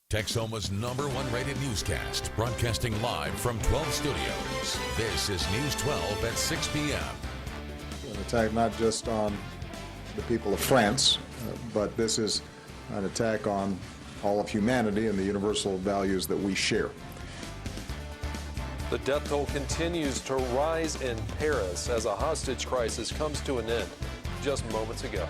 Texoma's #1 rated newscast, broadcasting live from 12 studios. This is News 12 at 6 p.m. An attack not just on the people of France, but this is an attack on all of humanity and the universal values that we share. The death toll continues to rise in Paris as a hostage crisis comes to an end just moments ago.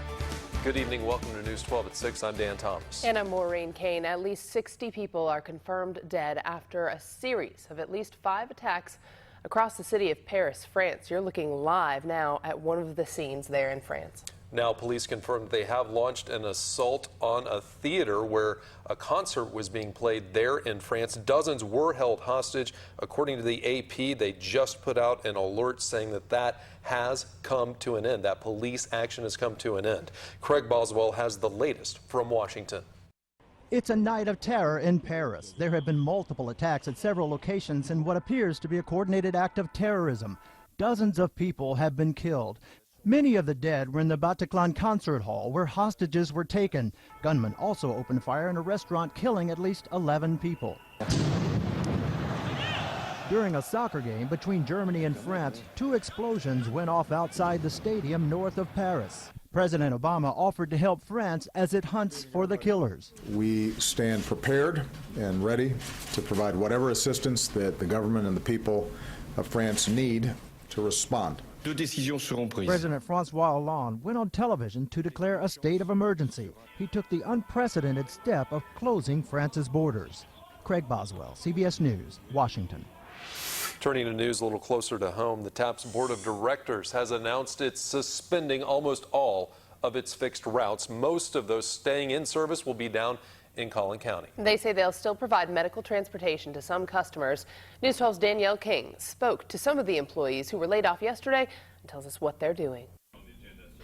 Good evening. Welcome to News 12 at 6. I'm Dan Thomas. And I'm Maureen. Kane. At least 60 people are confirmed dead after a series of at least 5 attacks across the city of Paris, France. You're looking live now at one of the scenes there in France. Now, police confirmed they have launched an assault on a theater where a concert was being played there in France. Dozens were held hostage. According to the AP, they just put out an alert saying that has come to an end. That police action has come to an end. Craig Boswell has the latest from Washington. It's a night of terror in Paris. There have been multiple attacks at several locations in what appears to be a coordinated act of terrorism. Dozens of people have been killed. Many of the dead were in the Bataclan concert hall where hostages were taken. Gunmen also opened fire in a restaurant, killing at least 11 people. During a soccer game between Germany and France, 2 explosions went off outside the stadium north of Paris. President Obama offered to help France as it hunts for the killers. We stand prepared and ready to provide whatever assistance that the government and the people of France need to respond. President Francois Hollande went on television to declare a state of emergency. He took the unprecedented step of closing France's borders. Craig Boswell, CBS News, Washington. Turning to news a little closer to home, the TAP's Board of Directors has announced it's suspending almost all of its fixed routes. Most of those staying in service will be down in Collin County. They say they'll still provide medical transportation to some customers. News 12's Danielle King spoke to some of the employees who were laid off yesterday and tells us what they're doing.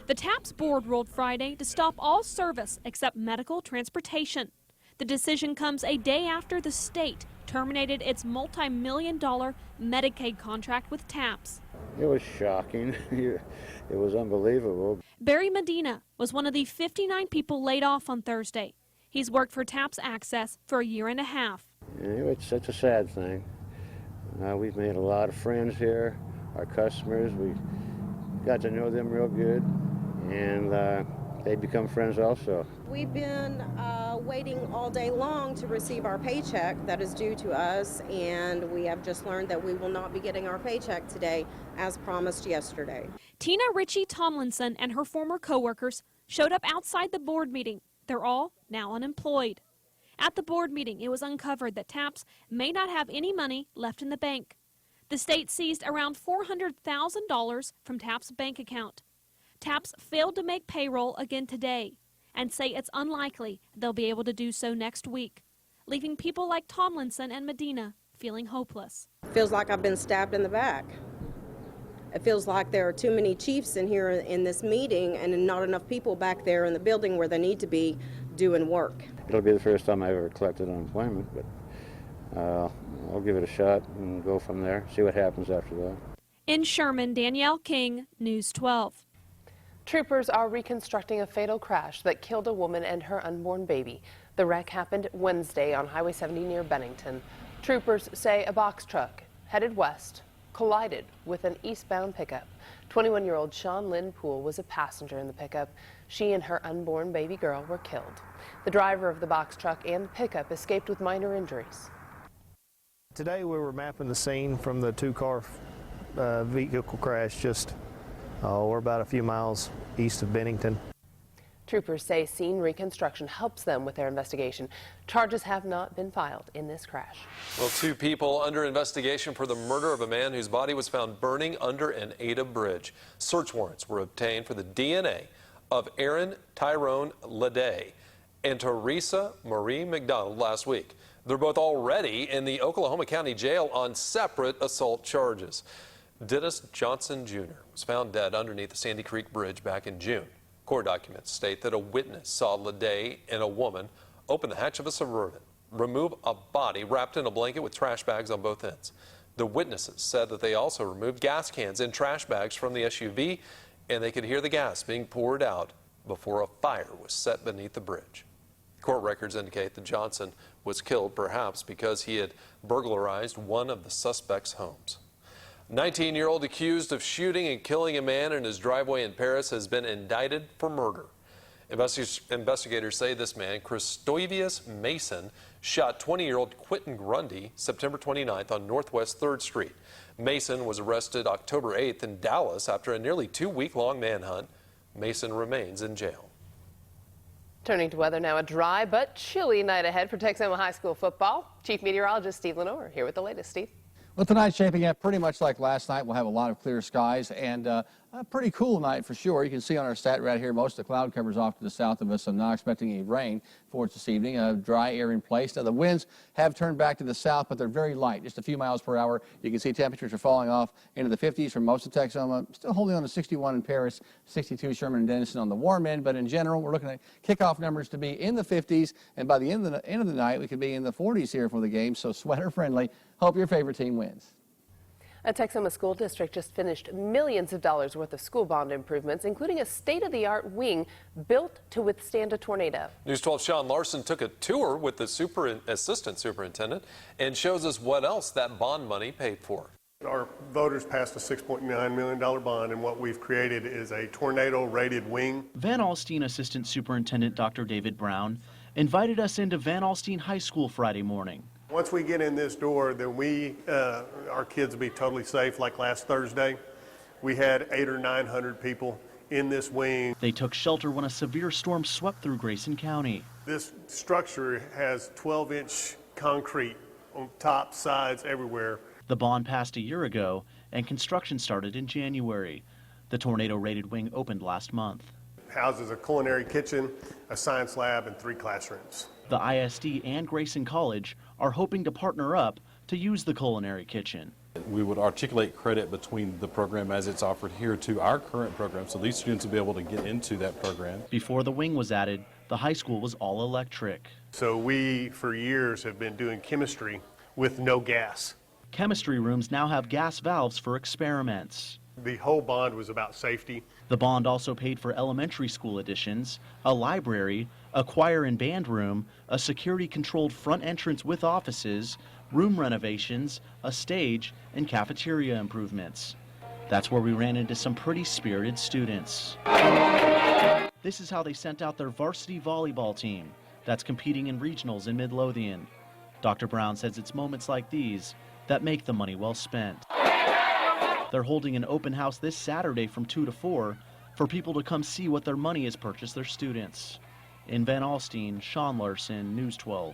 The TAP's board ruled Friday to stop all service except medical transportation. The decision comes a day after the state terminated its multi-million-dollar Medicaid contract with TAPS. It was shocking. It was unbelievable. Barry Medina was one of the 59 people laid off on Thursday. He's worked for TAPS Access for a year and a half. It's such a sad thing. We've made a lot of friends here, our customers. We got to know them real good, and they become friends also. We've been waiting all day long to receive our paycheck that is due to us, and we have just learned that we will not be getting our paycheck today as promised yesterday. Tina Ritchie Tomlinson and her former coworkers showed up outside the board meeting. They're all now unemployed. At the board meeting, it was uncovered that TAPS may not have any money left in the bank. The state seized around $400,000 from TAPS' bank account. TAPS failed to make payroll again today and say it's unlikely they'll be able to do so next week, leaving people like Tomlinson and Medina feeling hopeless. It feels like I've been stabbed in the back. It feels like there are too many chiefs in here in this meeting and not enough people back there in the building where they need to be doing work. It'll be the first time I've ever collected unemployment, but I'll give it a shot and go from there, see what happens after that. In Sherman, Danielle King, News 12. Troopers are reconstructing a fatal crash that killed a woman and her unborn baby. The wreck happened Wednesday on Highway 70 near Bennington. Troopers say a box truck headed west collided with an eastbound pickup. 21-year-old Sean Lynn Poole was a passenger in the pickup. She and her unborn baby girl were killed. The driver of the box truck and the pickup escaped with minor injuries. Today we were mapping the scene from the 2-car vehicle crash we're about a few miles east of Bennington. Troopers say scene reconstruction helps them with their investigation. Charges have not been filed in this crash. Well, 2 people under investigation for the murder of a man whose body was found burning under an Ada bridge. Search warrants were obtained for the DNA of Aaron Tyrone Leday and Teresa Marie McDonald last week. They're both already in the Oklahoma County Jail on separate assault charges. Dennis Johnson Jr. was found dead underneath the Sandy Creek Bridge back in June. Court documents state that a witness saw Leday and a woman open the hatch of a Suburban, remove a body wrapped in a blanket with trash bags on both ends. The witnesses said that they also removed gas cans and trash bags from the SUV, and they could hear the gas being poured out before a fire was set beneath the bridge. Court records indicate that Johnson was killed perhaps because he had burglarized one of the suspect's homes. 19-year-old accused of shooting and killing a man in his driveway in Paris has been indicted for murder. Investigators say this man, Christovius Mason, shot 20-year-old Quentin Grundy September 29th on Northwest 3rd Street. Mason was arrested October 8th in Dallas after a nearly 2-week-long manhunt. Mason remains in jail. Turning to weather now, a dry but chilly night ahead for Texoma High School football. Chief Meteorologist Steve LaNore here with the latest. Steve. Well, tonight's shaping up pretty much like last night. We'll have a lot of clear skies and a pretty cool night for sure. You can see on our stat right here, most of the cloud cover's off to the south of us. I'm not expecting any rain for us this evening. A dry air in place. Now, the winds have turned back to the south, but they're very light, just a few miles per hour. You can see temperatures are falling off into the 50s for most of Texoma. Still holding on to 61 in Paris, 62 Sherman and Denison on the warm end. But in general, we're looking at kickoff numbers to be in the 50s. And by the end of the night, we could be in the 40s here for the game. So sweater friendly. Hope your favorite team wins. A Texoma school district just finished millions of dollars worth of school bond improvements, including a state-of-the-art wing built to withstand a tornado. News 12's Sean Larson took a tour with the assistant superintendent and shows us what else that bond money paid for. Our voters passed a $6.9 million bond, and what we've created is a tornado-rated wing. Van Alstyne Assistant Superintendent Dr. David Brown invited us into Van Alstyne High School Friday morning. Once we get in this door, then our kids will be totally safe. Like last Thursday, we had 800 or 900 people in this wing. They took shelter when a severe storm swept through Grayson County. This structure has 12-inch concrete on top, sides, everywhere. The bond passed a year ago, and construction started in January. The tornado-rated wing opened last month. Houses a culinary kitchen, a science lab, and 3 classrooms. The ISD and Grayson College are hoping to partner up to use the culinary kitchen. We would articulate credit between the program as it's offered here to our current program, so these students will be able to get into that program. Before the wing was added, the high school was all electric. So we, for years, have been doing chemistry with no gas. Chemistry rooms now have gas valves for experiments. The whole bond was about safety. The bond also paid for elementary school additions, a library, a choir and band room, a security-controlled front entrance with offices, room renovations, a stage, and cafeteria improvements. That's where we ran into some pretty spirited students. This is how they sent out their varsity volleyball team that's competing in regionals in Midlothian. Dr. Brown says it's moments like these that make the money well spent. They're holding an open house this Saturday from 2 to 4 for people to come see what their money has purchased their students. In Van Alstyne, Sean Larson, News 12.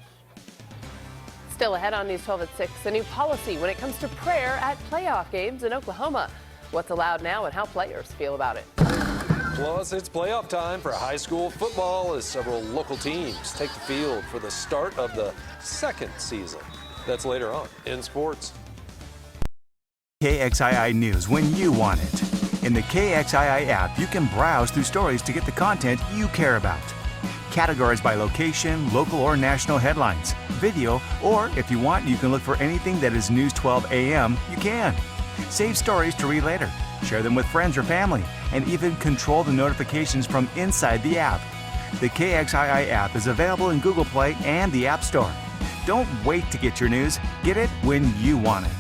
Still ahead on News 12 at 6, a new policy when it comes to prayer at playoff games in Oklahoma. What's allowed now and how players feel about it. Plus, it's playoff time for high school football as several local teams take the field for the start of the second season. That's later on in sports. KXII News when you want it. In the KXII app, you can browse through stories to get the content you care about. Categorized by location, local or national headlines, video, or if you want, you can look for anything that is News 12 AM, you can. Save stories to read later, share them with friends or family, and even control the notifications from inside the app. The KXII app is available in Google Play and the App Store. Don't wait to get your news. Get it when you want it.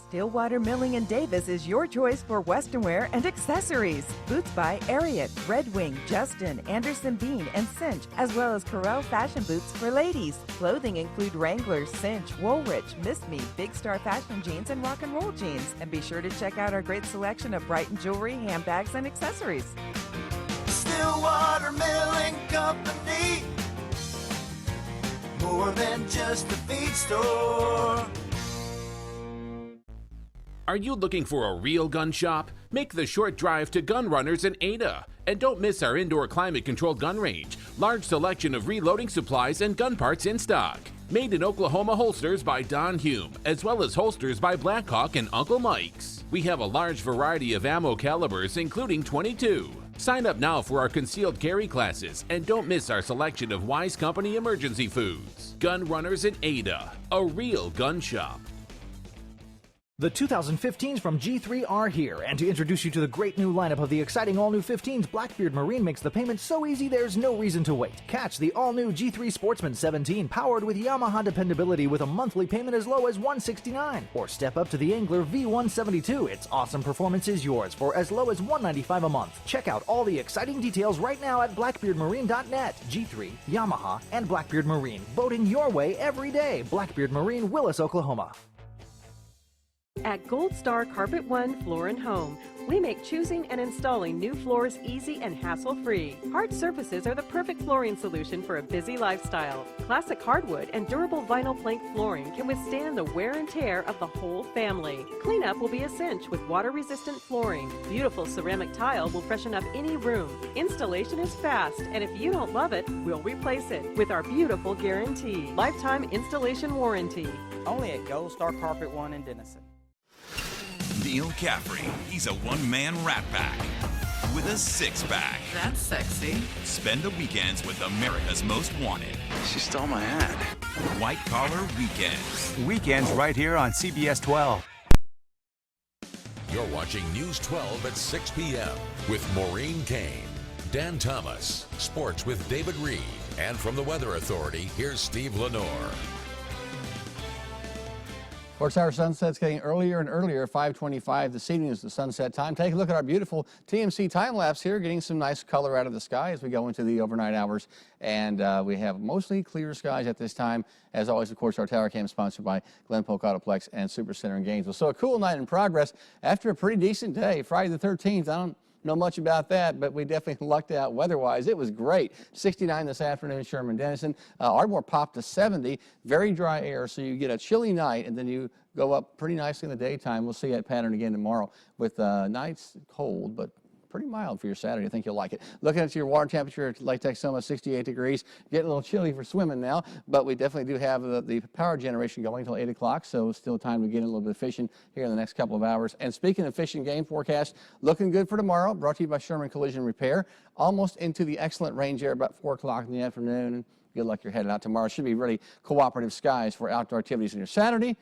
Stillwater Milling and Davis is your choice for western wear and accessories. Boots by Ariat, Red Wing, Justin, Anderson Bean, and Cinch, as well as Corel fashion boots for ladies. Clothing include Wrangler, Cinch, Woolrich, Miss Me, Big Star fashion jeans, and rock and roll jeans. And be sure to check out our great selection of Brighton jewelry, handbags, and accessories. Stillwater Milling Company, more than just a feed store. Are you looking for a real gun shop? Make the short drive to Gun Runners in Ada. And don't miss our indoor climate-controlled gun range. Large selection of reloading supplies and gun parts in stock. Made in Oklahoma holsters by Don Hume, as well as holsters by Blackhawk and Uncle Mike's. We have a large variety of ammo calibers, including .22. Sign up now for our concealed carry classes, and don't miss our selection of Wise Company emergency foods. Gun Runners in Ada, a real gun shop. The 2015s from G3 are here, and to introduce you to the great new lineup of the exciting all-new 15s, Blackbeard Marine makes the payment so easy there's no reason to wait. Catch the all-new G3 Sportsman 17 powered with Yamaha dependability with a monthly payment as low as $169. Or step up to the Angler V172. Its awesome performance is yours for as low as $195 a month. Check out all the exciting details right now at blackbeardmarine.net. G3, Yamaha, and Blackbeard Marine. Boating your way every day. Blackbeard Marine, Willis, Oklahoma. At Gold Star Carpet One Floor & Home, we make choosing and installing new floors easy and hassle-free. Hard surfaces are the perfect flooring solution for a busy lifestyle. Classic hardwood and durable vinyl plank flooring can withstand the wear and tear of the whole family. Cleanup will be a cinch with water-resistant flooring. Beautiful ceramic tile will freshen up any room. Installation is fast, and if you don't love it, we'll replace it with our beautiful guarantee. Lifetime installation warranty. Only at Gold Star Carpet One in Denison. Neil Caffrey, he's a one-man rat pack with a six-pack. That's sexy. Spend the weekends with America's Most Wanted. She stole my ad. White Collar Weekends. Weekends right here on CBS 12. You're watching News 12 at 6 p.m. with Maureen, Kane, Dan Thomas, Sports with David Reed, and from the Weather Authority, here's Steve LaNore. Sports Hour sunset's getting earlier and earlier. 5:25 this evening is the sunset time. Take a look at our beautiful TMC time lapse here, getting some nice color out of the sky as we go into the overnight hours. And we have mostly clear skies at this time. As always, of course, our Tower Cam sponsored by Glen Polk Autoplex and Super Center in Gainesville. So a cool night in progress after a pretty decent day. Friday the 13th. I don't know much about that, but we definitely lucked out weather-wise. It was great. 69 this afternoon, Sherman Denison. Ardmore popped to 70. Very dry air, so you get a chilly night, and then you go up pretty nicely in the daytime. We'll see that pattern again tomorrow with nights cold, but pretty mild for your Saturday. I think you'll like it. Looking at your water temperature at Lake Texoma, 68 degrees. Getting a little chilly for swimming now, but we definitely do have the power generation going until 8 o'clock, so still time to get in a little bit of fishing here in the next couple of hours. And speaking of fishing game forecast, looking good for tomorrow, brought to you by Sherman Collision Repair. Almost into the excellent range here about 4 o'clock in the afternoon. And good luck you're headed out tomorrow. Should be really cooperative skies for outdoor activities on your Saturday.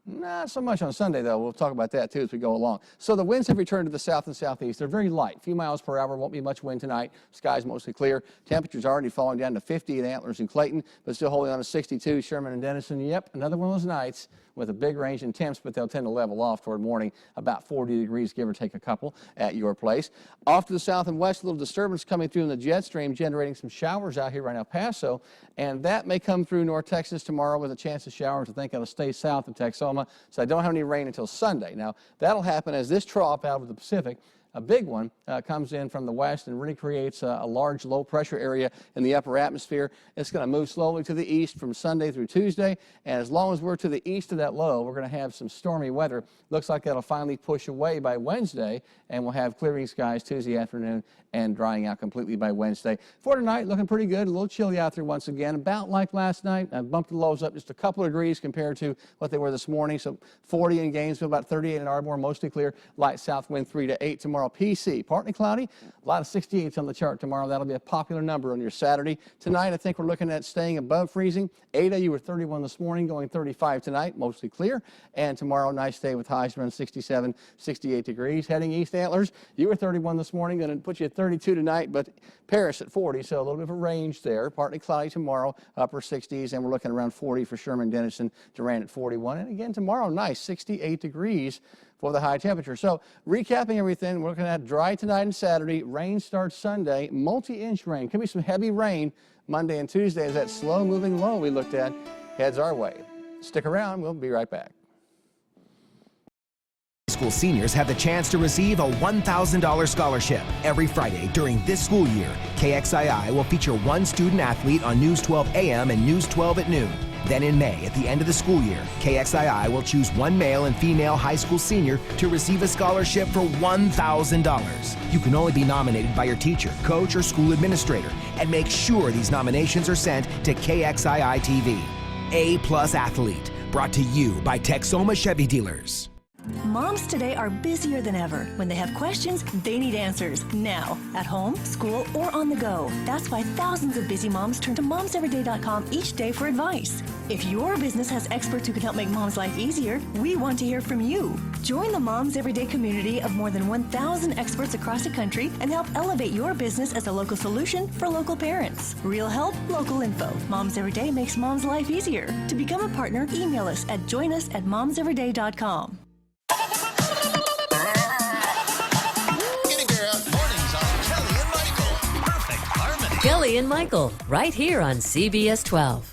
Not so much on Sunday, though. We'll talk about that, too, as we go along. So the winds have returned to the south and southeast. They're very light, a few miles per hour. Won't be much wind tonight. Skies mostly clear. Temperatures already falling down to 50 at Antlers and Clayton, but still holding on to 62. Sherman and Denison, yep, another one of those nights with a big range in temps, but they'll tend to level off toward morning, about 40 degrees, give or take a couple at your place. Off to the south and west, a little disturbance coming through in the jet stream, generating some showers out here right now, El Paso, and that may come through North Texas tomorrow with a chance of showers. I think it'll stay south of Texoma, so I don't have any rain until Sunday. Now, that'll happen as this trough out of the Pacific, a big one, comes in from the west and really creates a large low pressure area in the upper atmosphere. It's going to move slowly to the east from Sunday through Tuesday, and as long as we're to the east of that low, we're going to have some stormy weather. Looks like that'll finally push away by Wednesday, and we'll have clearing skies Tuesday afternoon and drying out completely by Wednesday. For tonight, looking pretty good. A little chilly out there once again, about like last night. I bumped the lows up just a couple of degrees compared to what they were this morning. So 40 in Gainesville, about 38 in Ardmore, mostly clear. Light south wind 3 to 8 tomorrow. PC, partly cloudy. A lot of 68s on the chart tomorrow. That'll be a popular number on your Saturday. Tonight, I think we're looking at staying above freezing. Ada, you were 31 this morning, going 35 tonight, mostly clear. And tomorrow, nice day with highs around 67, 68 degrees. Heading east, Antlers, you were 31 this morning, going to put you at 32 tonight, but Paris at 40, so a little bit of a range there. Partly cloudy tomorrow, upper 60s, and we're looking around 40 for Sherman, Denison, Durant at 41. And again, tomorrow, nice, 68 degrees for the high temperature. So recapping everything, we're looking at dry tonight and Saturday. Rain starts Sunday, multi-inch rain. Could be some heavy rain Monday and Tuesday as that slow-moving low we looked at heads our way. Stick around. We'll be right back. School seniors have the chance to receive a $1,000 scholarship. Every Friday during this school year, KXII will feature one student athlete on News 12 AM and News 12 at noon. Then in May, at the end of the school year, KXII will choose one male and female high school senior to receive a scholarship for $1,000. You can only be nominated by your teacher, coach, or school administrator, and make sure these nominations are sent to KXII-TV. A+ Athlete, brought to you by Texoma Chevy Dealers. Moms today are busier than ever. When they have questions, they need answers now, at home, school, or on the go. That's why thousands of busy moms turn to momseveryday.com each day for advice. If your business has experts who can help make mom's life easier, we want to hear from you. Join the Moms Everyday community of more than 1,000 experts across the country and help elevate your business as a local solution for local parents. Real help, local info. Moms Everyday makes mom's life easier. To become a partner, email us at joinus@momseveryday.com. Kelly and Michael, right here on CBS 12.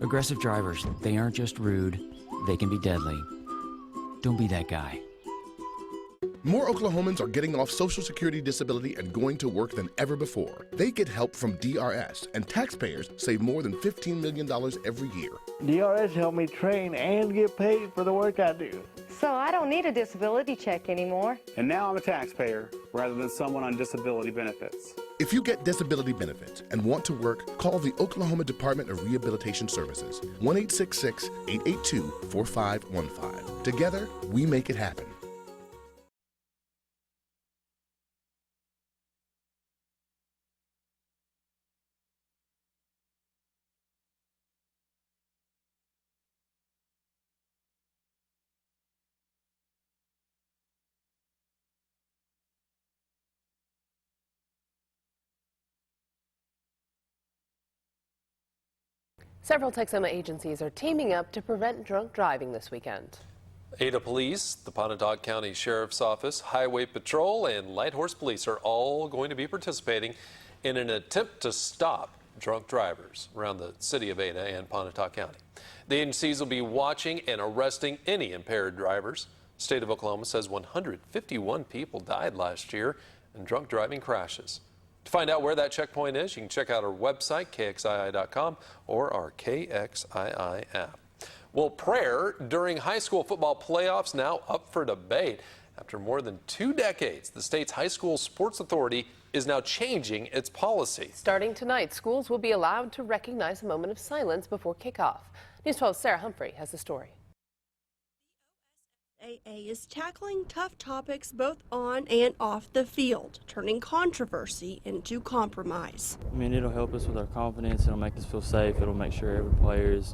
Aggressive drivers, they aren't just rude, they can be deadly. Don't be that guy. More Oklahomans are getting off Social Security disability and going to work than ever before. They get help from DRS, and taxpayers save more than $15 million every year. DRS helped me train and get paid for the work I do. So I don't need a disability check anymore. And now I'm a taxpayer rather than someone on disability benefits. If you get disability benefits and want to work, call the Oklahoma Department of Rehabilitation Services, 1-866-882-4515. Together, we make it happen. Several Texoma agencies are teaming up to prevent drunk driving this weekend. Ada Police, the Pontotoc County Sheriff's Office, Highway Patrol, and Light Horse Police are all going to be participating in an attempt to stop drunk drivers around the city of Ada and Pontotoc County. The agencies will be watching and arresting any impaired drivers. The state of Oklahoma says 151 people died last year in drunk driving crashes. To find out where that checkpoint is, you can check out our website, KXII.com, or our KXII app. Well, prayer during high school football playoffs now up for debate. After more than 2 decades, the state's high school sports authority is now changing its policy. Starting tonight, schools will be allowed to recognize a moment of silence before kickoff. News 12's Sarah Humphrey has the story. AA is tackling tough topics both on and off the field, turning controversy into compromise. I mean, it'll help us with our confidence. It'll make us feel safe. It'll make sure every player is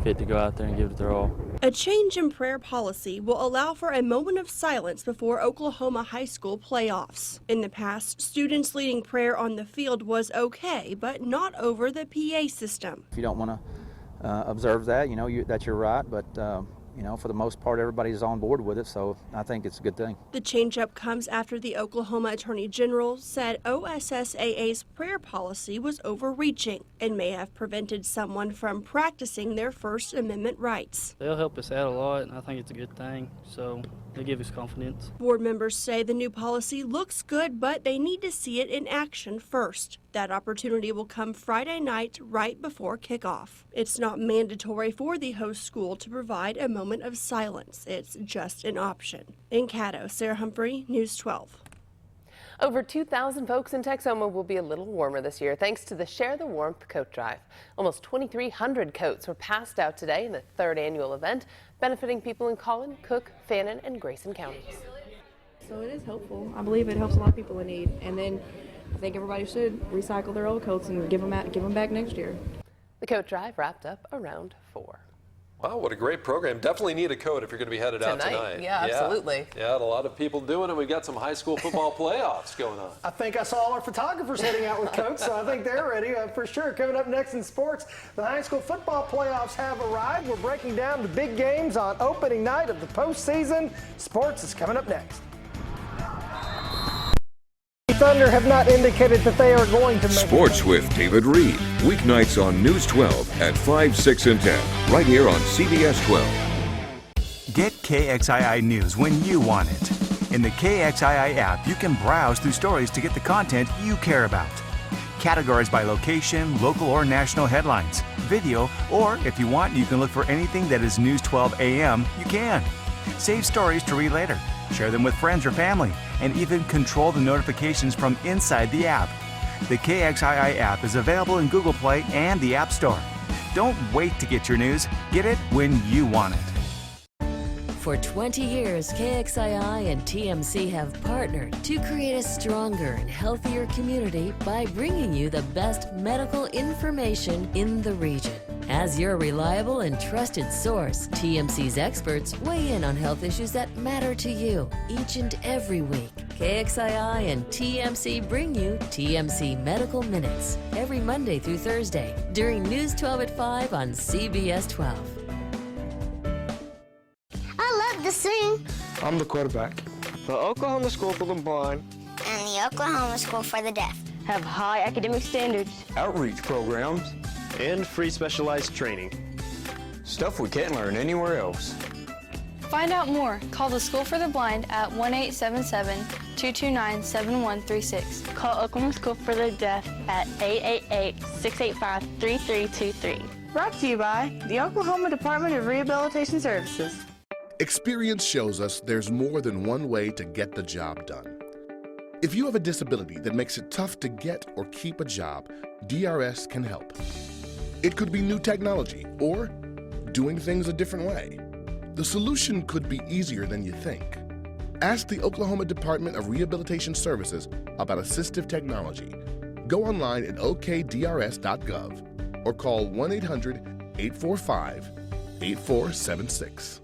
fit to go out there and give it their all. A change in prayer policy will allow for a moment of silence before Oklahoma high school playoffs. In the past, students leading prayer on the field was okay, but not over the PA system. If you don't want to observe that, that's your right, but for the most part, everybody's on board with it, so I think it's a good thing. The change-up comes after the Oklahoma Attorney General said OSSAA's prayer policy was overreaching and may have prevented someone from practicing their First Amendment rights. They'll help us out a lot, and I think it's a good thing, so they give us confidence. Board members say the new policy looks good, but they need to see it in action first. That opportunity will come Friday night right before kickoff. It's not mandatory for the host school to provide a moment of silence. It's just an option. In Caddo, Sarah Humphrey, News 12. Over 2,000 folks in Texoma will be a little warmer this year thanks to the Share the Warmth coat drive. Almost 2,300 coats were passed out today in the 3rd annual event, benefiting people in Collin, Cook, Fannin, and Grayson counties. So it is helpful. I believe it helps a lot of people in need. And then I think everybody should recycle their old coats and give them back next year. The coat drive wrapped up around 4. Wow, what a great program. Definitely need a coat if you're going to be headed out tonight. Yeah, absolutely. Yeah, a lot of people doing it. We've got some high school football playoffs going on. I think I saw all our photographers heading out with coats, so I think they're ready for sure. Coming up next in sports, the high school football playoffs have arrived. We're breaking down the big games on opening night of the postseason. Sports is coming up next. Thunder have not indicated that they are going to make Sports with David Reed, weeknights on News 12 at 5, 6, and 10, right here on CBS 12. Get KXII News when you want it. In the KXII app, you can browse through stories to get the content you care about. Categorized by location, local or national headlines, video, or if you want, you can look for anything that is News 12 AM, you can. Save stories to read later, share them with friends or family, and even control the notifications from inside the app. The KXII app is available in Google Play and the App Store. Don't wait to get your news. Get it when you want it. For 20 years, KXII and TMC have partnered to create a stronger and healthier community by bringing you the best medical information in the region. As your reliable and trusted source, TMC's experts weigh in on health issues that matter to you each and every week. KXII and TMC bring you TMC Medical Minutes every Monday through Thursday during News 12 at 5 on CBS 12. I love to sing. I'm the quarterback. The Oklahoma School for the Blind and the Oklahoma School for the Deaf have high academic standards, outreach programs, and free specialized training. Stuff we can't learn anywhere else. Find out more. Call the School for the Blind at 1-877-229-7136. Call Oklahoma School for the Deaf at 888-685-3323. Brought to you by the Oklahoma Department of Rehabilitation Services. Experience shows us there's more than one way to get the job done. If you have a disability that makes it tough to get or keep a job, DRS can help. It could be new technology or doing things a different way. The solution could be easier than you think. Ask the Oklahoma Department of Rehabilitation Services about assistive technology. Go online at okdrs.gov or call 1-800-845-8476.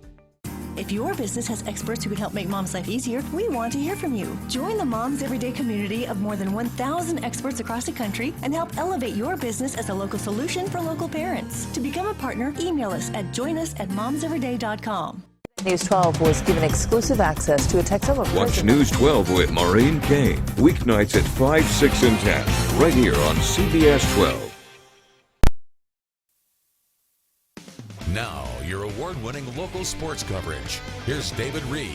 If your business has experts who can help make mom's life easier, we want to hear from you. Join the Moms Everyday community of more than 1,000 experts across the country and help elevate your business as a local solution for local parents. To become a partner, email us at joinus@momseveryday.com. News 12 was given exclusive access to a Texoma prison. Watch News 12 with Maureen Kane, weeknights at 5, 6, and 10, right here on CBS 12. Now, your award-winning local sports coverage. Here's David Reed.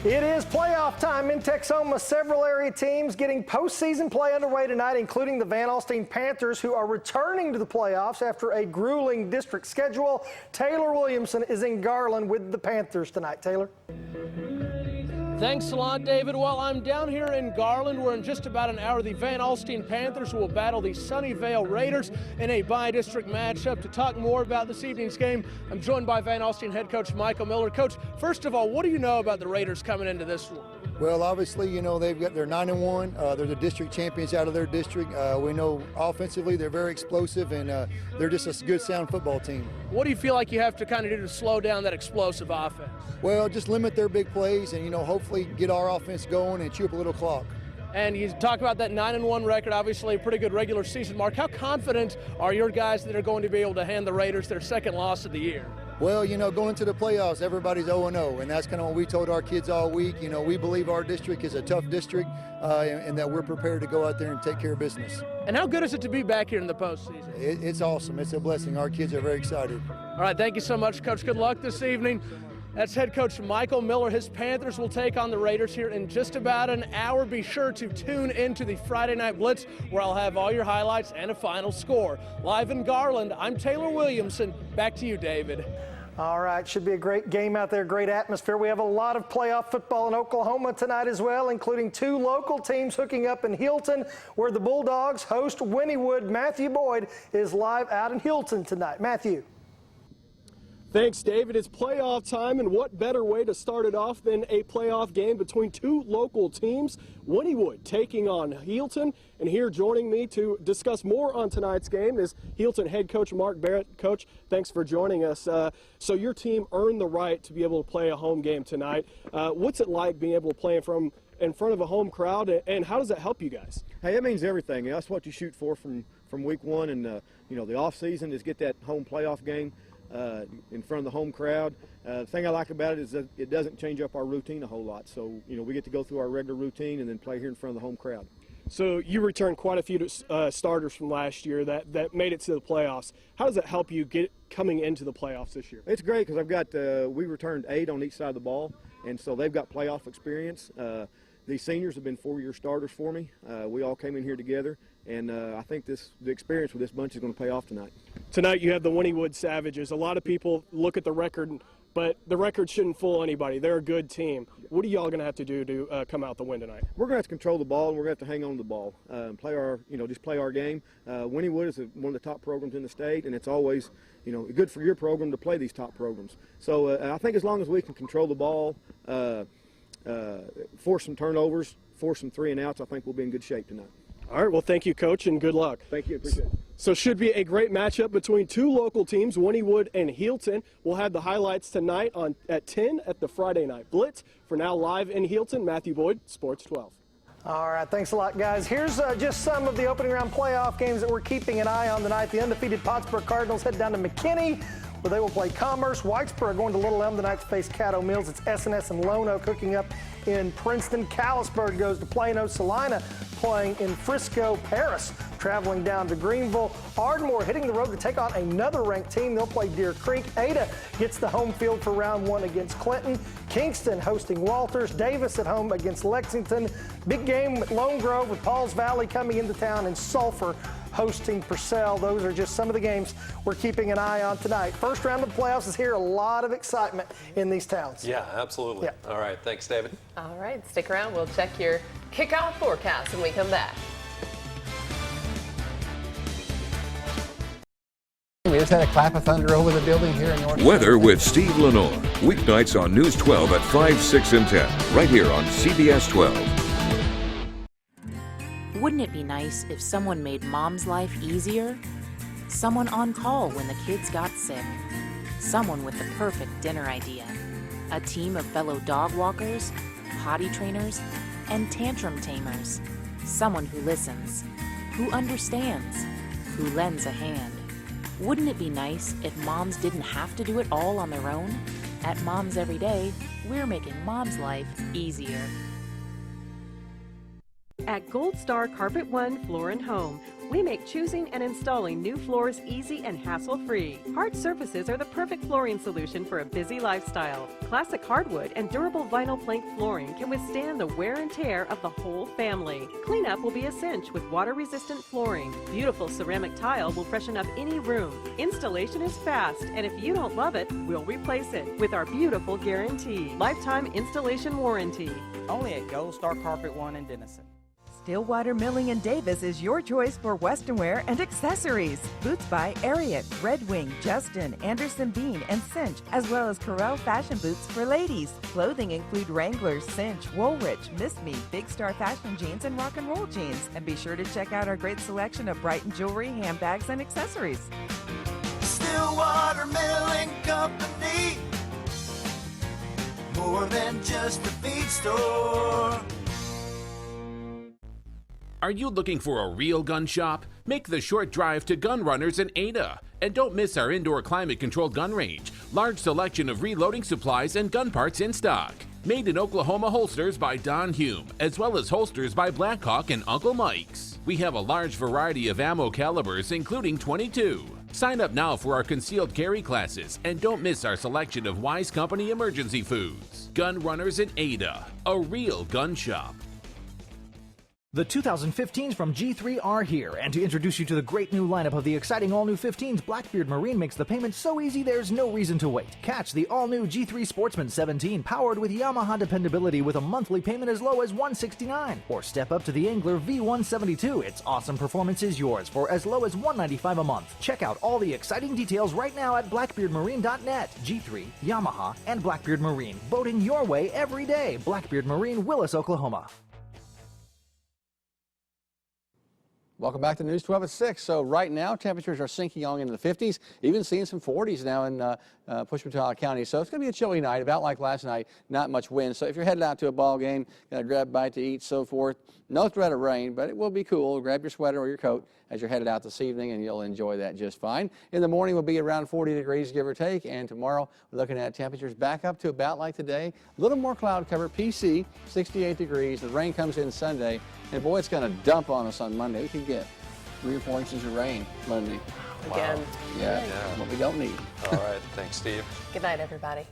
It is playoff time in Texoma. Several area teams getting postseason play underway tonight, including the Van Alstyne Panthers, who are returning to the playoffs after a grueling district schedule. Taylor Williamson is in Garland with the Panthers tonight. Taylor? Thanks a lot, David. Well, I'm down here in Garland, where in just about an hour, the Van Alstyne Panthers will battle the Sunnyvale Raiders in a bi-district matchup. To talk more about this evening's game, I'm joined by Van Alstyne head coach Michael Miller. Coach, first of all, what do you know about the Raiders coming into this one? Well, obviously, you know, they're 9-1. They're the district champions out of their district. We know offensively they're very explosive, and they're just a good, sound football team. What do you feel like you have to kind of do to slow down that explosive offense? Well, just limit their big plays and, you know, hopefully get our offense going and chew up a little clock. And you talk about that 9-1 record, obviously a pretty good regular season mark. How confident are your guys that are going to be able to hand the Raiders their second loss of the year? Well, you know, going into the playoffs, everybody's 0-0, and that's kind of what we told our kids all week. You know, we believe our district is a tough district, and that we're prepared to go out there and take care of business. And how good is it to be back here in the postseason? It's awesome. It's a blessing. Our kids are very excited. All right, thank you so much, Coach. Good luck this evening. That's head coach Michael Miller. His Panthers will take on the Raiders here in just about an hour. Be sure to tune into the Friday Night Blitz, where I'll have all your highlights and a final score. Live in Garland, I'm Taylor Williamson. Back to you, David. All right, should be a great game out there, great atmosphere. We have a lot of playoff football in Oklahoma tonight as well, including two local teams hooking up in Hilton, where the Bulldogs host Wynnewood. Matthew Boyd is live out in Hilton tonight. Matthew. Thanks, David. It's playoff time, and what better way to start it off than a playoff game between two local teams, Wynnewood taking on Hilton. And here joining me to discuss more on tonight's game is Hilton head coach Mark Barrett. Coach, thanks for joining us. So your team earned the right to be able to play a home game tonight. What's it like being able to play in front of a home crowd, and how does that help you guys? Hey, it means everything. That's what you shoot for from week one, and you know, the off season is get that home playoff game in front of the home crowd. The thing I like about it is that it doesn't change up our routine a whole lot. So, you know, we get to go through our regular routine and then play here in front of the home crowd. So you returned quite a few starters from last year that made it to the playoffs. How does that help you get coming into the playoffs this year? It's great because I've got we returned 8 on each side of the ball, and so they've got playoff experience. these seniors have been 4-year starters for me. We all came in here together, and I think the experience with this bunch is going to pay off tonight. Tonight you have the Wynnewood Savages. A lot of people look at the record, but the record shouldn't fool anybody. They're a good team. What are y'all going to have to do to come out the win tonight? We're going to have to control the ball, and we're going to have to hang on to the ball, play our, just play our game. Wynnewood is one of the top programs in the state, and it's always, good for your program to play these top programs. So I think as long as we can control the ball, force some turnovers, force some 3 and outs, I think we'll be in good shape tonight. All right, well, thank you, Coach, and good luck. Thank you, appreciate it. So should be a great matchup between 2 local teams, Wynnewood and Healton. We'll have the highlights tonight at 10 at the Friday Night Blitz. For now, live in Healton, Matthew Boyd, Sports 12. All right, thanks a lot, guys. Here's just some of the opening round playoff games that we're keeping an eye on tonight. The undefeated Pottsboro Cardinals head down to McKinney, where they will play Commerce. Whitesboro going to Little Elm tonight to face Caddo Mills. It's S&S and Lono cooking up in Princeton. Callisburg goes to Plano. Salina playing in Frisco. Paris traveling down to Greenville. Ardmore hitting the road to take on another ranked team. They'll play Deer Creek. Ada gets the home field for round 1 against Clinton. Kingston hosting Walters. Davis at home against Lexington. Big game at Lone Grove with Pauls Valley coming into town, and Sulphur hosting Purcell. Those are just some of the games we're keeping an eye on tonight. First round of the playoffs is here. A lot of excitement in these towns. Yeah, absolutely. Yeah. All right, thanks, David. All right, stick around. We'll check your kickoff forecast when we come back. We just had a clap of thunder over the building here in North. Weather with Steve LaNore. Weeknights on News 12 at 5, 6, and 10. Right here on CBS 12. Wouldn't it be nice if someone made mom's life easier? Someone on call when the kids got sick. Someone with the perfect dinner idea. A team of fellow dog walkers, potty trainers, and tantrum tamers. Someone who listens, who understands, who lends a hand. Wouldn't it be nice if moms didn't have to do it all on their own? At Moms Every Day, we're making mom's life easier. At Gold Star Carpet One Floor and Home, we make choosing and installing new floors easy and hassle-free. Hard surfaces are the perfect flooring solution for a busy lifestyle. Classic hardwood and durable vinyl plank flooring can withstand the wear and tear of the whole family. Cleanup will be a cinch with water-resistant flooring. Beautiful ceramic tile will freshen up any room. Installation is fast, and if you don't love it, we'll replace it with our beautiful guarantee. Lifetime installation warranty. Only at Gold Star Carpet One in Denison. Stillwater Milling & Davis is your choice for western wear and accessories. Boots by Ariat, Red Wing, Justin, Anderson Bean, and Cinch, as well as Corel fashion boots for ladies. Clothing include Wranglers, Cinch, Woolrich, Miss Me, Big Star fashion jeans, and rock and roll jeans. And be sure to check out our great selection of Brighton jewelry, handbags, and accessories. Stillwater Milling Company, more than just a feed store. Are you looking for a real gun shop? Make the short drive to Gun Runners in Ada. And don't miss our indoor climate-controlled gun range. Large selection of reloading supplies and gun parts in stock. Made in Oklahoma holsters by Don Hume, as well as holsters by Blackhawk and Uncle Mike's. We have a large variety of ammo calibers, including .22. Sign up now for our concealed carry classes, and don't miss our selection of Wise Company emergency foods. Gun Runners in Ada, a real gun shop. The 2015s from G3 are here, and to introduce you to the great new lineup of the exciting all-new 15s, Blackbeard Marine makes the payment so easy there's no reason to wait. Catch the all-new G3 Sportsman 17 powered with Yamaha dependability with a monthly payment as low as $169. Or step up to the Angler V172. Its awesome performance is yours for as low as $195 a month. Check out all the exciting details right now at blackbeardmarine.net. G3, Yamaha, and Blackbeard Marine. Boating your way every day. Blackbeard Marine, Willis, Oklahoma. Welcome back to News 12 at 6. So right now, temperatures are sinking on into the 50s, even seeing some 40s now in Pushmataha County. So it's going to be a chilly night, about like last night, not much wind. So if you're headed out to a ball game, going to grab a bite to eat, so forth, no threat of rain, but it will be cool. Grab your sweater or your coat as you're headed out this evening, and you'll enjoy that just fine. In the morning, will be around 40 degrees, give or take, and tomorrow, we're looking at temperatures back up to about like today. A little more cloud cover, PC, 68 degrees. The rain comes in Sunday, and boy, it's going to dump on us on Monday. We could get 3 or 4 inches of rain Monday. Again. Wow. Yeah, what we don't need. All right, thanks, Steve. Good night, everybody.